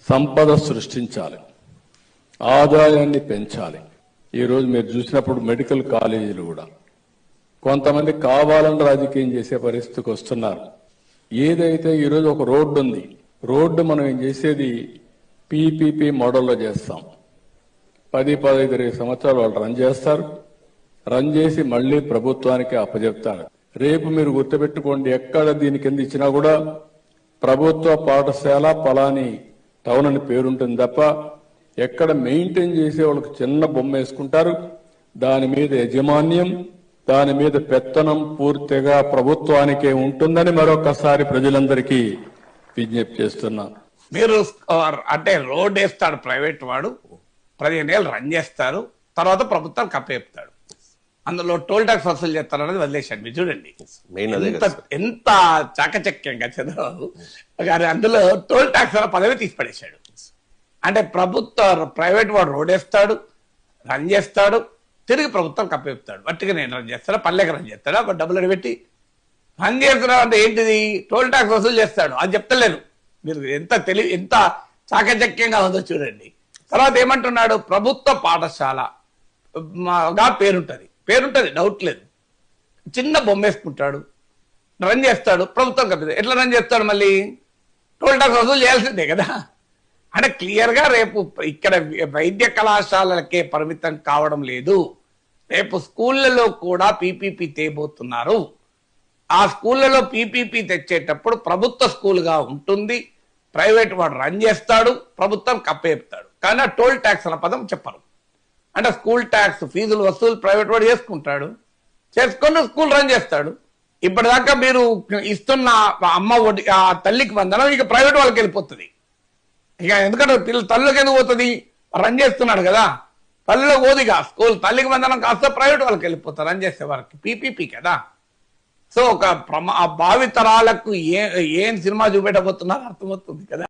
సంపద సృష్టించాలి, ఆదాయాన్ని పెంచాలి. ఈరోజు మీరు చూసినప్పుడు మెడికల్ కాలేజీలు కూడా కొంతమంది కావాలని రాజకీయం చేసే పరిస్థితికి వస్తున్నారు. ఏదైతే ఈరోజు ఒక రోడ్డు ఉంది, రోడ్డు మనం ఏం చేసేది పీపీపీ మోడల్లో చేస్తాం. 10-15 సంవత్సరాలు వాళ్ళు రన్ చేస్తారు, రన్ చేసి మళ్లీ ప్రభుత్వానికి అప్పచెప్తారు. రేపు మీరు గుర్తుపెట్టుకోండి, ఎక్కడ దీని కింద ఇచ్చినా కూడా ప్రభుత్వ పాఠశాల పలాని టౌన్ అని పేరుంటుంది తప్ప ఎక్కడ మెయింటైన్ చేసే వాళ్ళకి చిన్న బొమ్మ వేసుకుంటారు. దాని మీద యజమాన్యం, దాని మీద పెత్తనం పూర్తిగా ప్రభుత్వానికే ఉంటుందని మరొకసారి ప్రజలందరికీ విజ్ఞప్తి చేస్తున్నాను. మీరు అంటే రోడ్ వేస్తాడు ప్రైవేట్ వాడు, 15 ఏళ్ళు రన్ చేస్తారు, తర్వాత ప్రభుత్వం కప్పచెప్తాడు. అందులో టోల్ ట్యాక్స్ వసూలు చేస్తారు అనేది వదిలేశాడు. మీరు చూడండి ఎంత చాకచక్యంగా చంద్రబాబు గారు అందులో టోల్ ట్యాక్స్ వల్ల పదవి తీసి పడేశాడు. అంటే ప్రైవేట్ వాడు రోడ్ వేస్తాడు, రన్ చేస్తాడు, తిరిగి ప్రభుత్వం కప్పచెప్తాడు. వట్టిగా నేను రన్ చేస్తాడా, పల్లెకి రన్ చేస్తాడా, డబ్బులు పెట్టి రన్ చేస్తున్నాడు అంటే ఏంటిది, టోల్ ట్యాక్స్ వసూలు చేస్తాడు. అది చెప్తలేను. మీరు ఎంత చాకచక్యంగా ఉందో చూడండి. తర్వాత ఏమంటున్నాడు, ప్రభుత్వ పాఠశాలగా పేరుంటది డౌట్ లేదు. చిన్న బొమ్మ వేసుకుంటాడు, రన్ చేస్తాడు, ప్రభుత్వం కప్పదు. ఎట్లా రన్ చేస్తాడు, మళ్ళీ టోల్ ట్యాక్స్ వసూలు చేయాల్సిందే కదా. అంటే క్లియర్ గా రేపు ఇక్కడ వైద్య కళాశాలలకే పరిమితం కావడం లేదు, రేపు స్కూళ్లలో కూడా పీపీపీ తేబోతున్నారు. ఆ స్కూళ్లలో పీపీపీ తెచ్చేటప్పుడు ప్రభుత్వ స్కూల్గా ఉంటుంది, ప్రైవేట్ వాడు రన్ చేస్తాడు, ప్రభుత్వం కప్పచెప్తాడు. కానీ టోల్ ట్యాక్స్ అన్న పదం చెప్పరు. అంటే స్కూల్ ట్యాక్స్ ఫీజులు వసూలు ప్రైవేట్ వాడు చేసుకొని స్కూల్ రన్ చేస్తాడు. ఇప్పటిదాకా మీరు ఇస్తున్న అమ్మ ఒడి, ఆ తల్లికి వందనం ఇక ప్రైవేట్ వాళ్ళకి వెళ్ళిపోతుంది. ఇక ఎందుకంటే తల్లికి ఎందుకు పోతుంది, రన్ చేస్తున్నాడు కదా, తల్లిలో పోదిగా స్కూల్. తల్లికి వందనం కాస్త ప్రైవేట్ వాళ్ళకి వెళ్ళిపోతారు రన్ చేసే వారికి, పీపీపీ కదా. సో ఒక భావి తరాలకు ఏం సినిమా చూపెట్టబోతున్నారు అర్థమవుతుంది కదా.